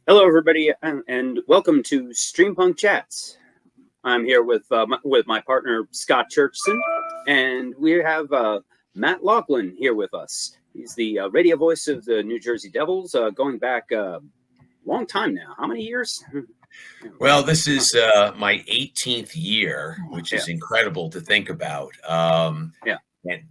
Hello, everybody, and welcome to Streampunk Chats. I'm here with my partner Scott Churchson, and we have Matt Loughlin here with us. He's the radio voice of the New Jersey Devils, going back a long time now. How many years? Well, this is my 18th year, which is incredible to think about. And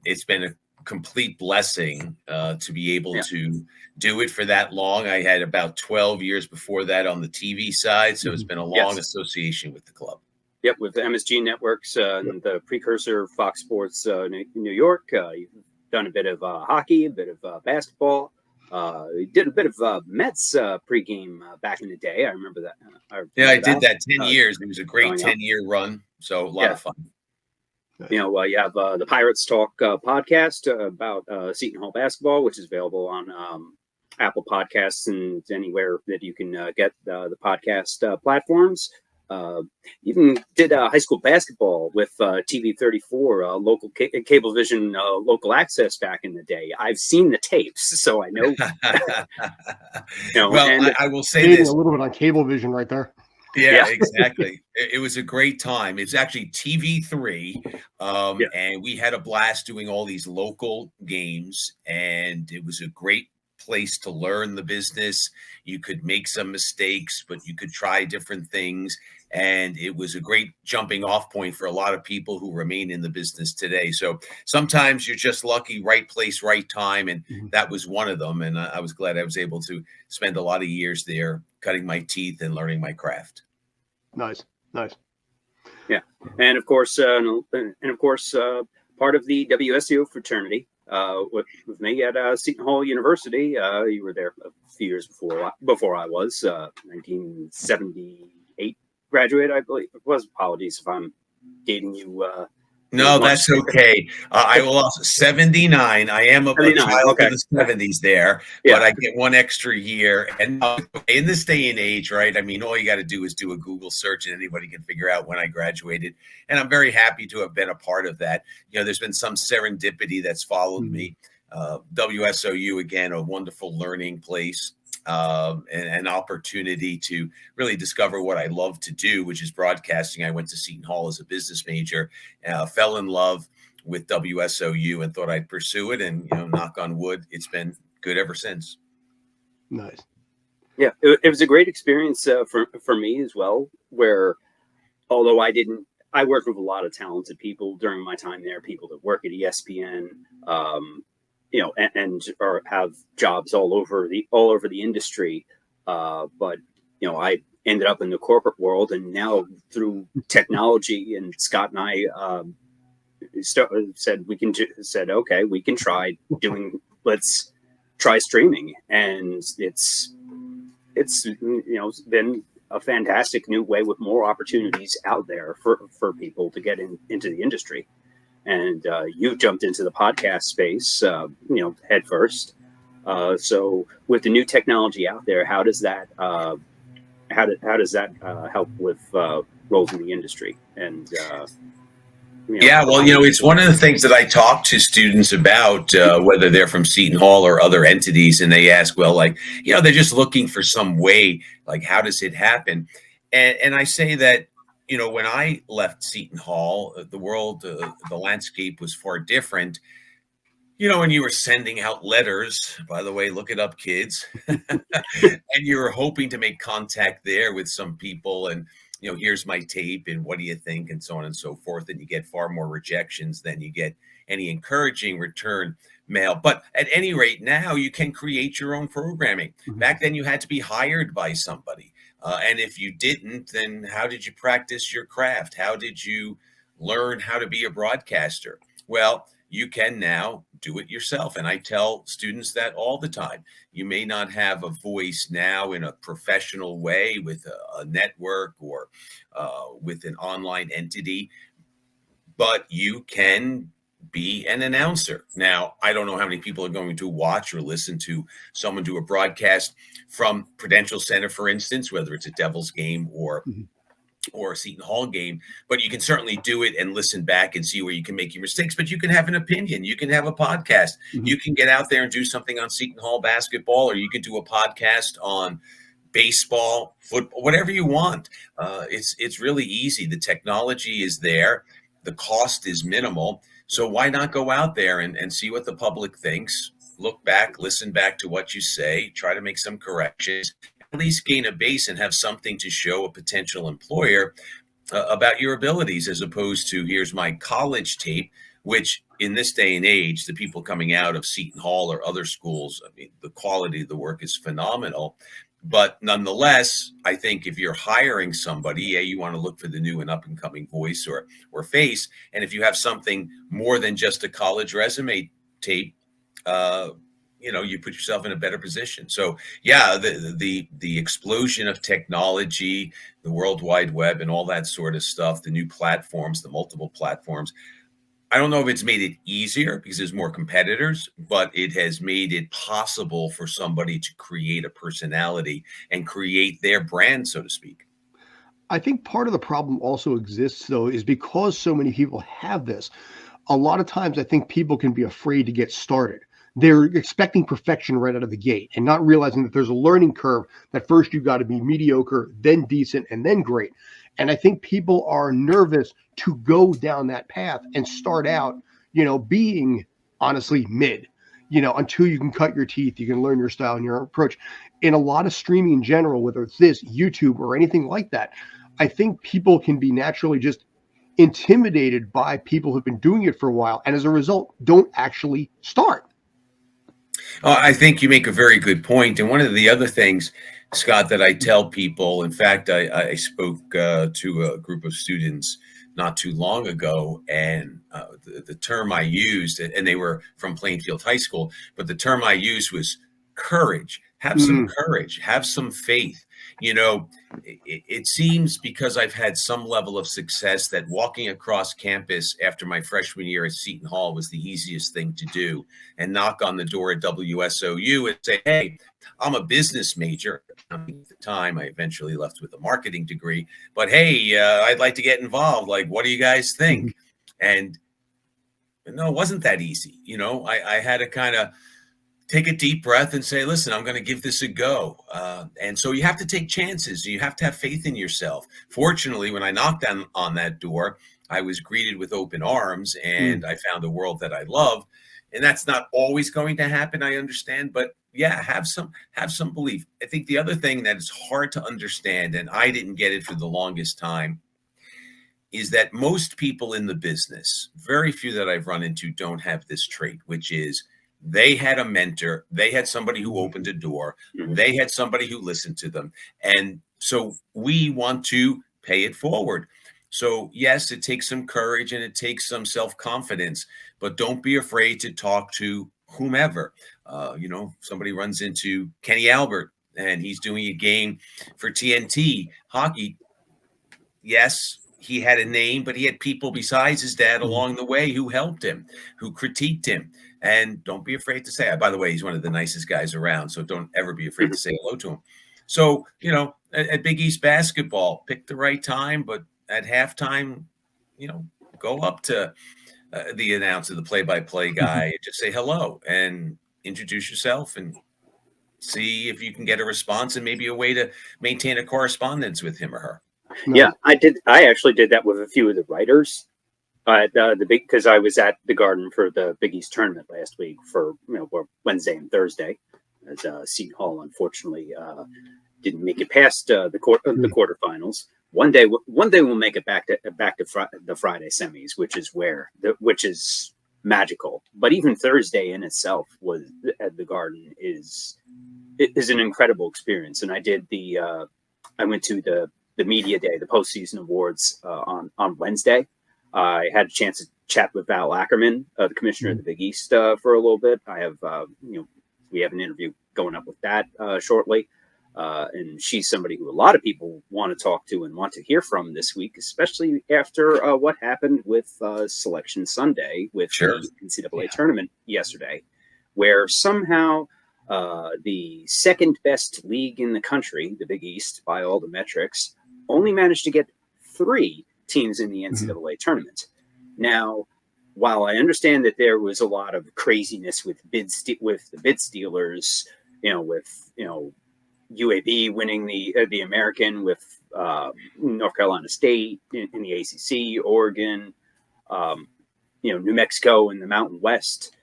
it's been a complete blessing to be able to do it for that long. I had about 12 years before that on the TV side, so it's been a long association with the club. Yep, with MSG Networks and the precursor Fox Sports New York. You've done a bit of hockey, a bit of basketball. Did a bit of Mets pregame back in the day. I remember that. I did that 10 years. It was a great 10-year run, so a lot of fun. You know, you have the Pirates Talk podcast about Seton Hall basketball, which is available on Apple Podcasts and anywhere that you can get the podcast platforms. Even did high school basketball with TV 34, local Cablevision, local access back in the day. I've seen the tapes, so I know. Well, I will say this a little bit on Cablevision right there. Yeah, exactly. It was a great time. It's actually TV3, and we had a blast doing all these local games, and it was a great place to learn the business. You could make some mistakes, but you could try different things. And it was a great jumping off point for a lot of people who remain in the business today. So sometimes you're just lucky, right place, right time. And that was one of them. And I was glad I was able to spend a lot of years there cutting my teeth and learning my craft. Nice. Yeah. And of course, part of the WSU fraternity. With me at Seton Hall University. You were there a few years before I was 1978 graduate, I believe it was. Apologies if I'm dating you. No, that's okay. I will also 79. I am a child of the 70s there, but I get one extra year. And in this day and age, right? I mean, all you got to do is do a Google search and anybody can figure out when I graduated. And I'm very happy to have been a part of that. You know, there's been some serendipity that's followed me. WSOU, again, a wonderful learning place. And an opportunity to really discover what I love to do, which is broadcasting. I went to Seton Hall as a business major, fell in love with WSOU and thought I'd pursue it. And, knock on wood, it's been good ever since. Nice. Yeah, it was a great experience for me as well, where although I worked with a lot of talented people during my time there, people that work at ESPN, or have jobs all over the industry. But I ended up in the corporate world, and now through technology, and Scott and I said, okay, we can try let's try streaming, and it's been a fantastic new way with more opportunities out there for people to get into the industry. And you jumped into the podcast space, head first. So with the new technology out there, how does that help with roles in the industry? And it's one of the things that I talk to students about, whether they're from Seton Hall or other entities, and they ask, they're just looking for some way, like, how does it happen? And I say that, when I left Seton Hall, the world, the landscape was far different. When you were sending out letters, by the way, look it up, kids, and you were hoping to make contact there with some people and, here's my tape and what do you think and so on and so forth. And you get far more rejections than you get any encouraging return mail. But at any rate, now you can create your own programming. Back then you had to be hired by somebody. And if you didn't, then how did you practice your craft? How did you learn how to be a broadcaster? Well, you can now do it yourself. And I tell students that all the time. You may not have a voice now in a professional way with a network or with an online entity, but you can be an announcer. Now, I don't know how many people are going to watch or listen to someone do a broadcast from Prudential Center, for instance, whether it's a Devils game or a Seton Hall game, but you can certainly do it and listen back and see where you can make your mistakes. But you can have an opinion. You can have a podcast. You can get out there and do something on Seton Hall basketball, or you could do a podcast on baseball, football, whatever you want. It's really easy. The technology is there. The cost is minimal. So why not go out there and see what the public thinks? Look back, listen back to what you say, try to make some corrections, at least gain a base and have something to show a potential employer about your abilities, as opposed to here's my college tape, which in this day and age, the people coming out of Seton Hall or other schools, I mean, the quality of the work is phenomenal. But nonetheless, I think if you're hiring somebody, yeah, you want to look for the new and up and coming voice or face. And if you have something more than just a college resume tape, you put yourself in a better position. So yeah, the explosion of technology, the World Wide Web and all that sort of stuff, the new platforms, the multiple platforms, I don't know if it's made it easier because there's more competitors, but it has made it possible for somebody to create a personality and create their brand, so to speak. I think part of the problem also exists, though, is because so many people have this. A lot of times, I think people can be afraid to get started. They're expecting perfection right out of the gate and not realizing that there's a learning curve, that first you got to be mediocre, then decent, and then great. And I think people are nervous to go down that path and start out, being honestly mid, until you can cut your teeth, you can learn your style and your approach. In a lot of streaming in general, whether it's this, YouTube, or anything like that, I think people can be naturally just intimidated by people who've been doing it for a while, and as a result, don't actually start. I think you make a very good point. And one of the other things, Scott, that I tell people, in fact, I spoke to a group of students not too long ago, and the term I used, and they were from Plainfield High School, but the term I used was courage. Have some courage, have some faith. It seems, because I've had some level of success, that walking across campus after my freshman year at Seton Hall was the easiest thing to do, and knock on the door at WSOU and say, hey, I'm a business major. At the time, I eventually left with a marketing degree, but hey, I'd like to get involved. Like, what do you guys think? And no, it wasn't that easy. I had to kind of take a deep breath and say, listen, I'm going to give this a go. And so you have to take chances. You have to have faith in yourself. Fortunately, when I knocked on that door, I was greeted with open arms, and I found a world that I love. And that's not always going to happen, I understand. But yeah, have some belief. I think the other thing that is hard to understand, and I didn't get it for the longest time, is that most people in the business, very few that I've run into, don't have this trait, which is they had a mentor, they had somebody who opened a door, they had somebody who listened to them. And so we want to pay it forward. So yes, it takes some courage and it takes some self-confidence, but don't be afraid to talk to whomever. Somebody runs into Kenny Albert and he's doing a game for TNT hockey. Yes, he had a name, but he had people besides his dad along the way who helped him, who critiqued him. And don't be afraid to say, by the way, he's one of the nicest guys around. So don't ever be afraid to say hello to him. So, at Big East basketball, pick the right time, but at halftime, go up to the announcer, the play-by-play guy, and just say hello and introduce yourself and see if you can get a response and maybe a way to maintain a correspondence with him or her. No. Yeah, I actually did that with a few of the writers. Because I was at the Garden for the Big East tournament last week for Wednesday and Thursday, as Seton Hall unfortunately didn't make it past the quarterfinals. One day we'll make it back to the Friday semis, which is magical. But even Thursday in itself was at the Garden is an incredible experience. And I went to the media day, the postseason awards on Wednesday. I had a chance to chat with Val Ackerman, the commissioner of the Big East, for a little bit. I have, we have an interview going up with that shortly. And she's somebody who a lot of people want to talk to and want to hear from this week, especially after what happened with Selection Sunday with the NCAA tournament yesterday, where somehow the second best league in the country, the Big East, by all the metrics, only managed to get 3 teams in the NCAA tournament. Now, while I understand that there was a lot of craziness with the bid stealers, with UAB winning the American with North Carolina State in the ACC, Oregon, New Mexico in the Mountain West.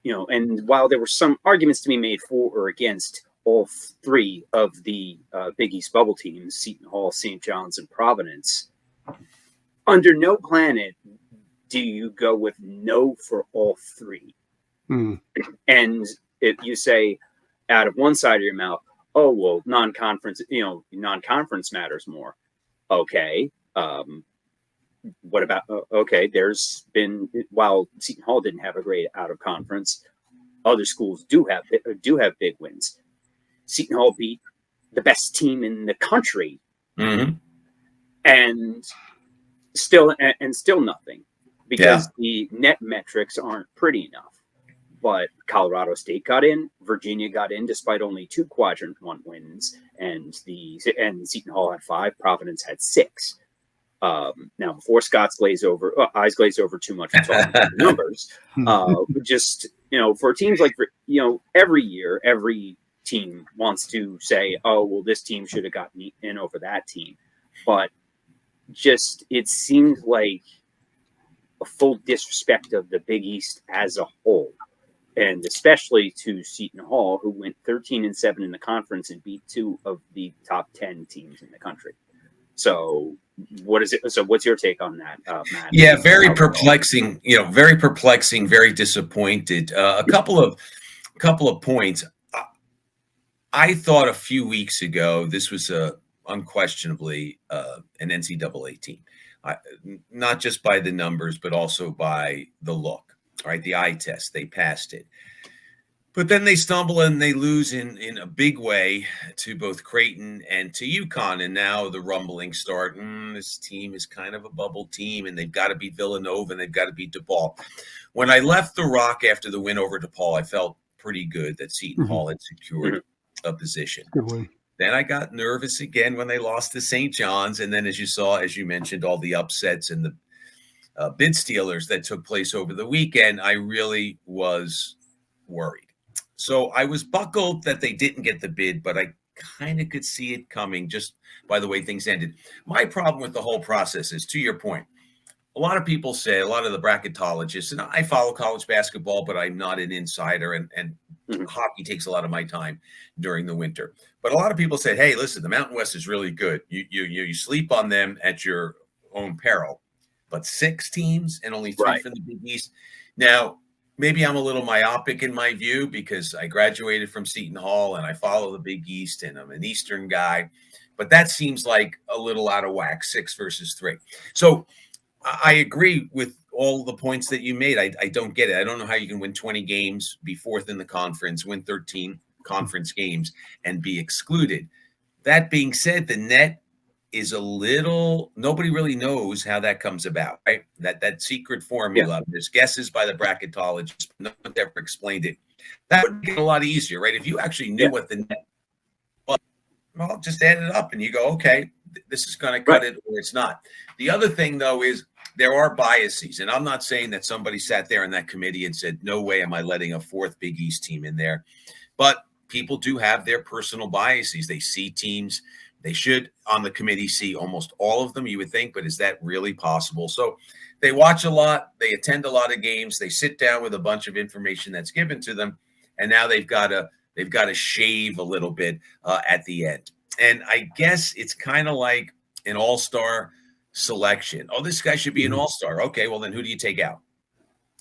And while there were some arguments to be made for or against all three of the Big East bubble teams, Seton Hall, St. John's, and Providence, under no planet do you go with no for all three. And if you say out of one side of your mouth, oh, well, non-conference matters more. Okay. What about, there's been, while Seton Hall didn't have a great out of conference, other schools do have big wins. Seton Hall beat the best team in the country, and still nothing, because the net metrics aren't pretty enough. But Colorado State got in, Virginia got in despite only 2 quadrant 1 wins, and Seton Hall had 5, Providence had 6. Now, before eyes glaze over too much with talking about the numbers, just for teams like every year, every team wants to say, oh, well, this team should have gotten in over that team, but just it seems like a full disrespect of the Big East as a whole, and especially to Seton Hall, who went 13-7 in the conference and beat 2 of the top 10 teams in the country. So what is it? So what's your take on that, Matt? Yeah, very perplexing, very perplexing, very disappointed. A couple of points. I thought a few weeks ago, this was unquestionably an NCAA team, not just by the numbers, but also by the look, right? The eye test, they passed it. But then they stumble and they lose in a big way to both Creighton and to UConn. And now the rumblings start. This team is kind of a bubble team, and they've got to beat Villanova and they've got to beat DePaul. When I left the Rock after the win over DePaul, I felt pretty good that Seton Hall had secured a position. Good win. Then I got nervous again when they lost to St. John's. And then, as you mentioned, all the upsets and the bid stealers that took place over the weekend, I really was worried. So I was buckled that they didn't get the bid, but I kind of could see it coming just by the way things ended. My problem with the whole process is, to your point, a lot of people say, a lot of the bracketologists, and I follow college basketball, but I'm not an insider, and hockey takes a lot of my time during the winter. But a lot of people say, hey, listen, the Mountain West is really good. You sleep on them at your own peril. But 6 teams and only 3 from the Big East. Now, maybe I'm a little myopic in my view because I graduated from Seton Hall and I follow the Big East and I'm an Eastern guy, but that seems like a little out of whack, 6 versus 3. So I agree with all the points that you made. I don't get it. I don't know how you can win 20 games, be 4th in the conference, win 13 conference games, and be excluded. That being said, the net is a little, nobody really knows how that comes about, right? That secret formula, there's guesses by the bracketologists, no one ever explained it. That would make it a lot easier, right? If you actually knew what the net was, well, just add it up and you go, okay, this is going to cut it or it's not. The other thing, though, is there are biases. And I'm not saying that somebody sat there in that committee and said, no way am I letting a 4th Big East team in there. But people do have their personal biases. They see teams. They should, on the committee, see almost all of them, you would think, but is that really possible? So they watch a lot, they attend a lot of games, they sit down with a bunch of information that's given to them, and now they've got to shave a little bit at the end. And I guess it's kind of like an all-star selection. Oh, this guy should be an all-star. Okay, well then who do you take out?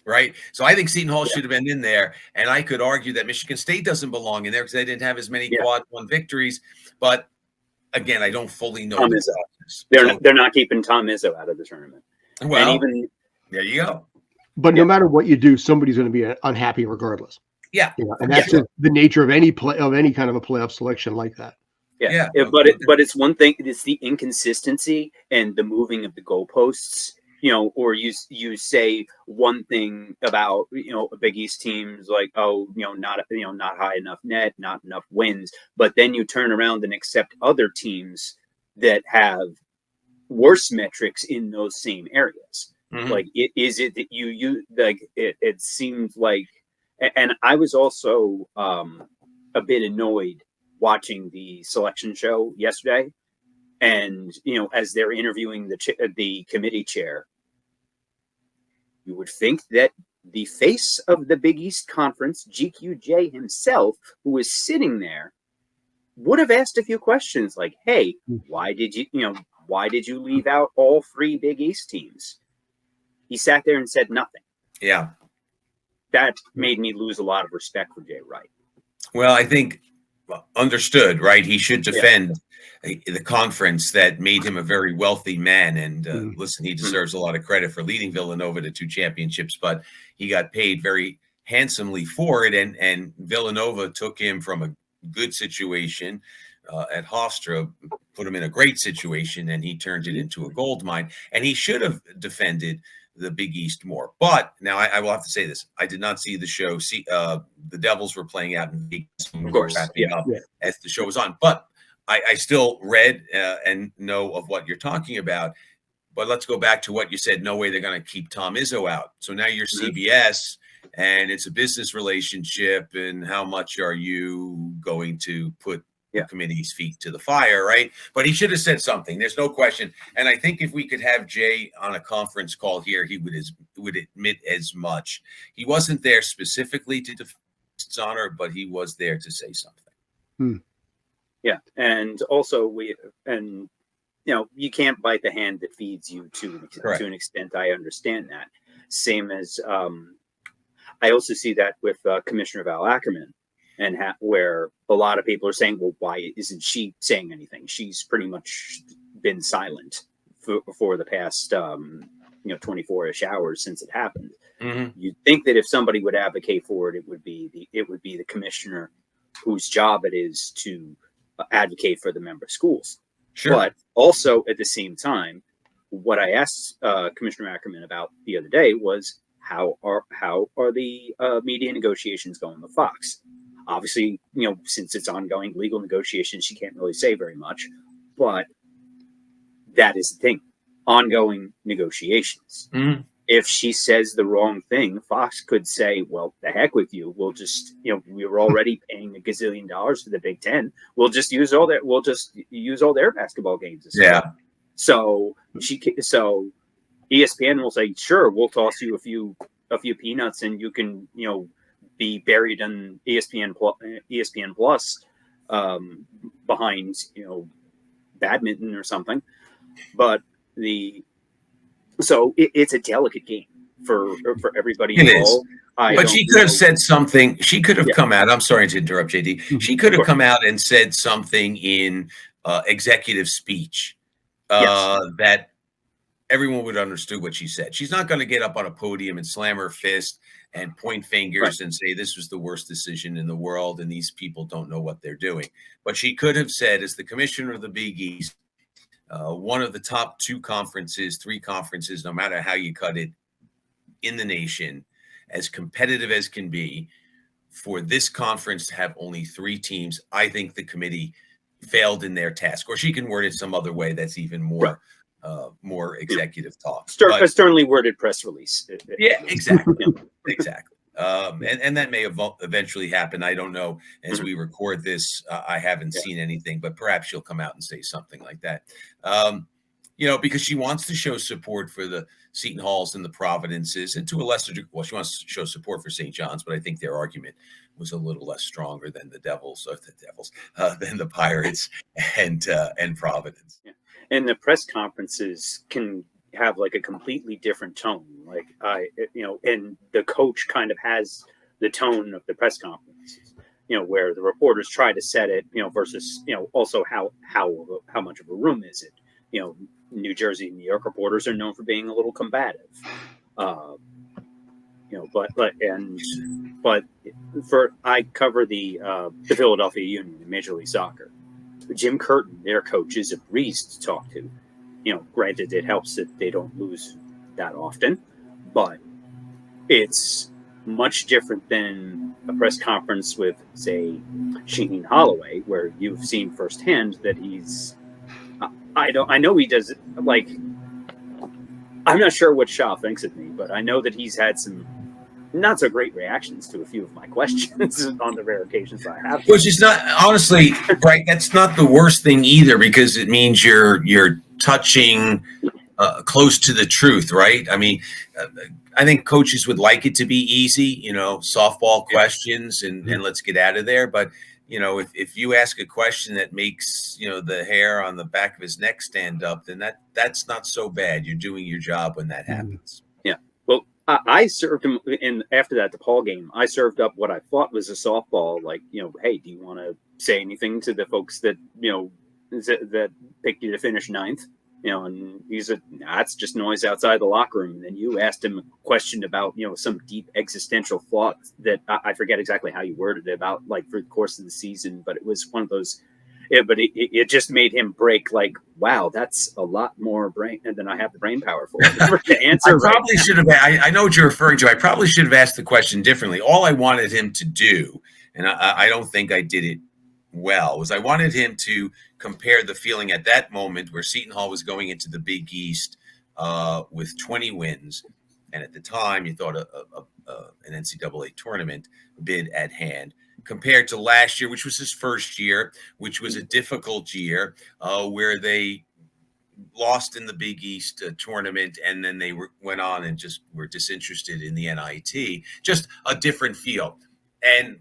Right? So I think Seton Hall should have been in there, and I could argue that Michigan State doesn't belong in there because they didn't have as many quad 1 victories, but again, I don't fully know. Tom Izzo. They're not keeping Tom Izzo out of the tournament. Well, and even there you go. But no matter what you do, somebody's going to be unhappy regardless. Yeah, and that's the nature of any kind of a playoff selection like that. Yeah. But it's one thing. It's the inconsistency and the moving of the goalposts. Or you say one thing about a Big East team's like, not high enough net, not enough wins, but then you turn around and accept other teams that have worse metrics in those same areas. Like, is it that you like it seems like, and I was also a bit annoyed watching the selection show yesterday, and as they're interviewing the committee chair, you would think that the face of the Big East Conference, GQJ himself, who was sitting there, would have asked a few questions like, "Hey, why did you leave out all 3 Big East teams?" He sat there and said nothing. Yeah. That made me lose a lot of respect for Jay Wright. Well, I think understood, right? He should defend the conference that made him a very wealthy man. And listen, he deserves a lot of credit for leading Villanova to 2 championships, but he got paid very handsomely for it. And Villanova took him from a good situation at Hofstra, put him in a great situation, and he turned it into a gold mine. And he should have defended the Big East more. But now I will have to say this. I did not see the show. The Devils were playing out in Vegas when we were wrapping up as the show was on. But I still read and know of what you're talking about. But let's go back to what you said. No way they're going to keep Tom Izzo out. So now you're CBS, and it's a business relationship. And how much are you going to put the committee's feet to the fire, right? But he should have said something. There's no question. And I think if we could have Jay on a conference call here, he would admit as much. He wasn't there specifically to defend his honor, but he was there to say something. Yeah, and also you can't bite the hand that feeds you to an extent. I understand that. Same as I also see that with Commissioner Val Ackerman. And where a lot of people are saying, well, why isn't she saying anything? She's pretty much been silent for the past, 24-ish hours since it happened. You'd think that if somebody would advocate for it, it would be the commissioner whose job it is to advocate for the member schools. Sure. But also at the same time, what I asked Commissioner Ackerman about the other day was how are the media negotiations going with Fox? Obviously, since it's ongoing legal negotiations, she can't really say very much. But that is the thing. Ongoing negotiations. If she says the wrong thing, Fox could say, well, the heck with you. We'll just, we were already paying $1 gazillion for the Big Ten. We'll just use all their basketball games. Yeah. So ESPN will say, sure, we'll toss you a few peanuts and you can, be buried in ESPN Plus behind, badminton or something. But it's a delicate game for everybody involved. But she could have said something. She could have come out. I'm sorry to interrupt, JD. She could have come out and said something in executive speech that everyone would understand what she said. She's not going to get up on a podium and slam her fist and point fingers and say this was the worst decision in the world and these people don't know what they're doing. But she could have said, as the commissioner of the Big East, one of the top 3 conferences, no matter how you cut it, in the nation, as competitive as can be, for this conference to have only 3 teams, I think the committee failed in their task. Or she can word it some other way that's even more executive talk. A sternly worded press release. Yeah, exactly. Exactly. And that may eventually happen. I don't know. As we record this, I haven't seen anything, but perhaps she'll come out and say something like that. Because she wants to show support for the Seton Halls and the Providences, and to a lesser degree, well, she wants to show support for St. John's, but I think their argument was a little less stronger than than the Pirates and Providence. Yeah. And the press conferences can have like a completely different tone. Like and the coach kind of has the tone of the press conferences, where the reporters try to set it, versus, also how much of a room is it? New Jersey and New York reporters are known for being a little combative. But I cover the Philadelphia Union in Major League Soccer. Jim Curtin, their coach, is a breeze to talk to. Granted, it helps that they don't lose that often, but it's much different than a press conference with, say, Shaheen Holloway, where you've seen firsthand that he's. I know he does it. Like, I'm not sure what Shaw thinks of me, but I know that he's had some not so great reactions to a few of my questions on the rare occasions I have. Which is not, honestly, right, that's not the worst thing either, because it means you're touching close to the truth, right? I mean, I think coaches would like it to be easy, softball questions and let's get out of there. But, if you ask a question that makes, the hair on the back of his neck stand up, then that's not so bad. You're doing your job when that happens. Yeah. Well, I served him after that DePaul game. I served up what I thought was a softball, like, hey, do you want to say anything to the folks that, that picked you to finish ninth? And he said, nah, it's just noise outside the locker room. And then you asked him a question about, some deep existential thought that I forget exactly how you worded it about, like, for the course of the season, but it was one of those. Yeah, but it just made him break, like, wow, that's a lot more brain than I have the brain power for to answer. I probably should have. I know what you're referring to. I probably should have asked the question differently. All I wanted him to do, and I don't think I did it well, was I wanted him to compare the feeling at that moment where Seton Hall was going into the Big East with 20 wins, and at the time you thought an NCAA tournament bid at hand, compared to last year, which was his first year, which was a difficult year, where they lost in the Big East tournament, and then they went on and just were disinterested in the NIT. Just a different feel. And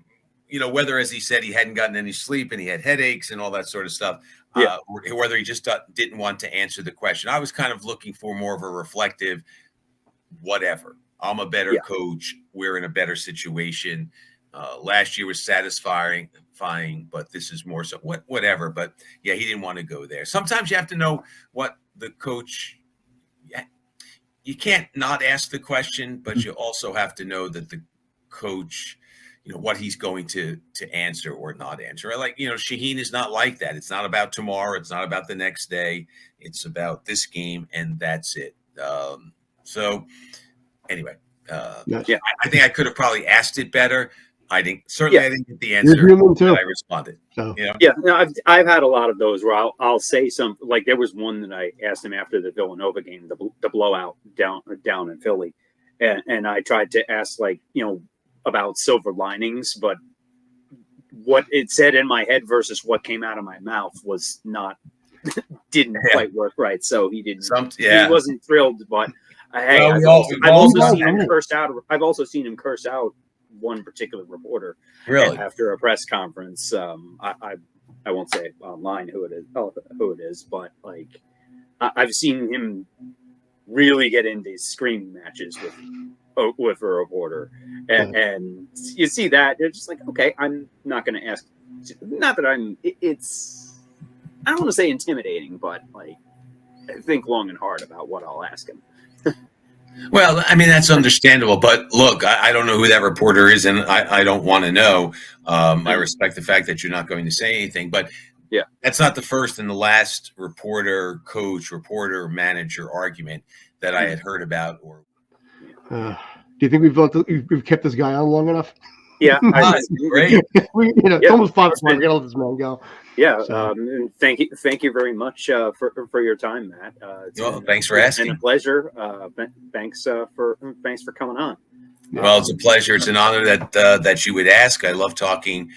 whether, as he said, he hadn't gotten any sleep and he had headaches and all that sort of stuff, whether he just didn't want to answer the question. I was kind of looking for more of a reflective, whatever. I'm a better coach. We're in a better situation. Last year was satisfying, but this is more so whatever. But yeah, he didn't want to go there. Sometimes you have to know what the coach. You can't not ask the question, but you also have to know that the coach, what he's going to answer or not answer. Like, Shaheen is not like that. It's not about tomorrow. It's not about the next day. It's about this game, and that's it. So anyway, I think I could have probably asked it better. I didn't get the answer that I responded. So. Yeah, I've had a lot of those where I'll say something, like there was one that I asked him after the Villanova game, the blowout down in Philly, and I tried to ask, like, about silver linings, but what it said in my head versus what came out of my mouth was didn't quite work right. So he didn't. He wasn't thrilled, but hey, I've also seen him curse out one particular reporter after a press conference. I won't say online who it is, but like I've seen him really get into screaming matches with a reporter, and you see that it's just like, okay, I'm not going to ask. Not that it's I don't want to say intimidating, but like I think long and hard about what I'll ask him. Well, I mean, that's understandable. But look, I don't know who that reporter is, and I don't want to know. I respect the fact that you're not going to say anything. But yeah, that's not the first and the last reporter-manager argument that I had heard about. Or do you think we've kept this guy on long enough? Yeah, great. It's almost 5 o'clock. We're gonna let this man go. Yeah, thank you very much for your time, Matt. Thanks for asking. It's been a pleasure. Thanks for coming on. Well, it's a pleasure. It's an honor that you would ask. I love talking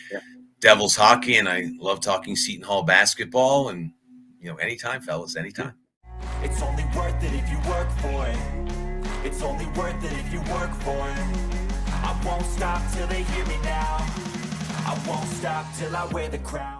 Devils hockey, and I love talking Seton Hall basketball. And anytime, fellas, anytime. It's only worth it if you work for it. It's only worth it if you work for it. I won't stop till they hear me now. I won't stop till I wear the crown.